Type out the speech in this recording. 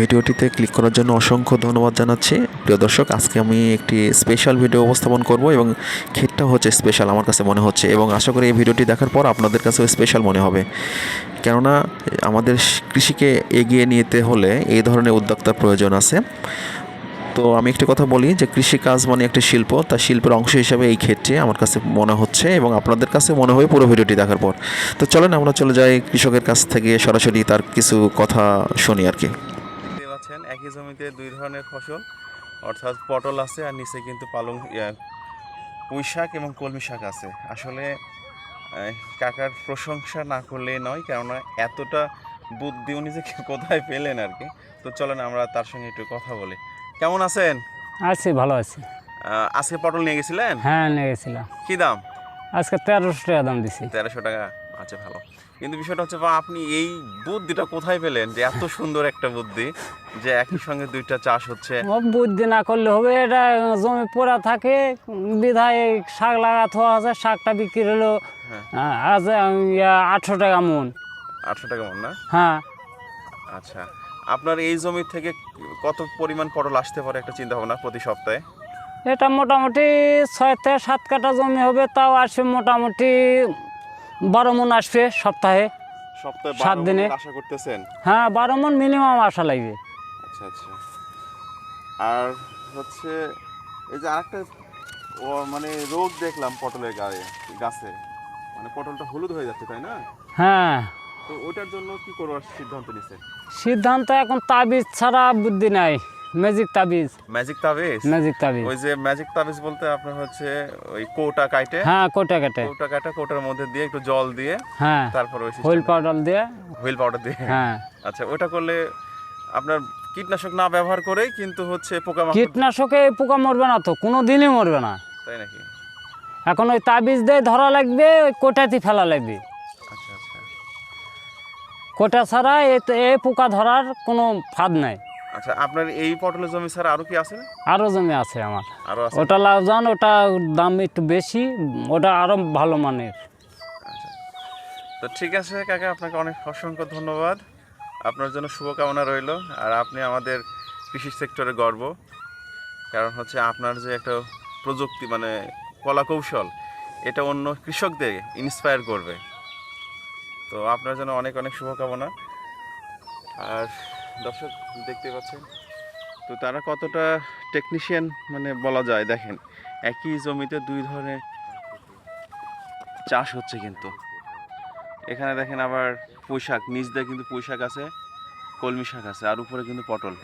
ভিডিওটিতে ক্লিক করার জন্য অসংখ্য ধন্যবাদ জানাচ্ছি। প্রিয় দর্শক, আজকে আমি একটি স্পেশাল ভিডিও উপস্থাপন করব এবং ক্ষেতটা হচ্ছে স্পেশাল আমার কাছে মনে হচ্ছে, এবং আশা করি এই ভিডিওটি দেখার পর আপনাদের কাছেও স্পেশাল মনে হবে। কেননা আমাদের কৃষিকে এগিয়ে নিতে হলে এই ধরনের উদ্যোক্তার প্রয়োজন আছে। তো আমি একটি কথা বলি যে কৃষিকাজ মানে একটি শিল্প, তা শিল্পের অংশ হিসাবে এই ক্ষেত্রে আমার কাছে মনে হচ্ছে এবং আপনাদের কাছে মনে হবে পুরো ভিডিওটি দেখার পর। তো চলেন আমরা চলে যাই কৃষকের কাছ থেকে সরাসরি তার কিছু কথা শুনি আর কি। দেখতে পাচ্ছেন একই জমিতে দুই ধরনের ফসল, অর্থাৎ পটল আছে আর নিচে কিন্তু পুঁই শাক এবং কলমি শাক আছে। আসলে কাকার প্রশংসা না করলে নয়, কেননা এতটা বুদ্ধি উনি যে কোথায় পেলেন আর কি। তো চলেন আমরা তার সঙ্গে একটু কথা বলি। কেমন আছেন? আছি, ভালো আছি। আজকে পটল নিয়ে গেছিলেন? হ্যাঁ, নিয়ে গেছিলাম। কি দাম? আজকে 1300 টাকা দাম দিছি। 1300 টাকা। আচ্ছা, ভালো। কিন্তু বিষয়টা হচ্ছে, আপনি এই বুদ্ধিটা কোথায় পেলেন যে এত সুন্দর একটা বুদ্ধি যে একই সঙ্গে দুইটা চাষ হচ্ছে? ও বুদ্ধি না করলে হবে, এটা জমি পোড়া থাকে বিধায় শাক লাগাতে আছে। শাকটা বিক্রি হলো আজ 800 টাকা মন। 800 টাকা মন না? হ্যাঁ। আচ্ছা, আপনার এই জমি থেকে কত পরিমাণ পটল আসতে পারে একটা চিন্তা ভাবনা প্রতি সপ্তাহে? এটা মোটামুটি 6 থেকে 7 কাঠা জমি হবে, তাও আসবে মোটামুটি 12 মন আসবে সপ্তাহে। সপ্তাহে 7 দিনে আশা করতেছেন? হ্যাঁ, 12 মন মিনিমাম আসা লাগবে। আচ্ছা আচ্ছা। আর হচ্ছে এই যে আরেকটা মানে রোগ দেখলাম পটলের গাছে, মানে পটলটা হলুদ হয়ে যাচ্ছে, তাই না? হ্যাঁ। তো ওটার জন্য কি করবার সিদ্ধান্ত নিছে? সিদ্ধান্ত এখন তাবিজ ছাড়া বুদ্ধি নাই। ম্যাজিক তাবিজ। ম্যাজিক তাবিজ? ম্যাজিক তাবিজ। ওই যে ম্যাজিক তাবিজ বলতে আপনার হচ্ছে ওই কোটা কাটে। হ্যাঁ, কোটা কাটে। কোটার মধ্যে দিয়ে একটু জল দিয়ে, হ্যাঁ, তারপর ওই হুইল পাউডার দিয়ে। হুইল পাউডার দিয়ে? হ্যাঁ। আচ্ছা, ওটা করলে আপনার কীটনাশক না ব্যবহার করেই কিন্তু হচ্ছে পোকামাকড়? কীটনাশকে পোকা মরবে না তো, কোনো দিনই মরবে না। তাই নাকি? এখন ওই তাবিজ দিয়ে ধরা লাগবে, ওই কোটাতে ফেলা লাগবে। আচ্ছা আচ্ছা। কোটা ছাড়া এই পোকা ধরার কোনো ফাঁদ নাই। আচ্ছা, আপনার এই পটলের জমি ছাড়া আরো কি আছে? আরও জমি আছে আমার। আরো আছে? ওটা লাভবান, ওটা দাম একটু বেশি, ওটা আরও ভালো মানের। আচ্ছা, তো ঠিক আছে কাকা, আপনাকে অনেক অসংখ্য ধন্যবাদ। আপনার জন্য শুভকামনা রইল। আর আপনি আমাদের কৃষি সেক্টরে গর্ব, কারণ হচ্ছে আপনার যে একটা প্রযুক্তি মানে কলা কৌশল, এটা অন্য কৃষকদের ইন্সপায়ার করবে। তো আপনার জন্য অনেক অনেক শুভকামনা। আর দর্শক দেখতে পাচ্ছেন তো তারা কতটা টেকনিশিয়ান মানে বলা যায়। দেখেন একই জমিতে দুই ধরনের চাষ হচ্ছে, কিন্তু এখানে দেখেন আবার পুঁই শাক, নিচ দিয়ে কিন্তু পুঁই শাক আছে, কলমি শাক আছে, আর উপরে কিন্তু পটল।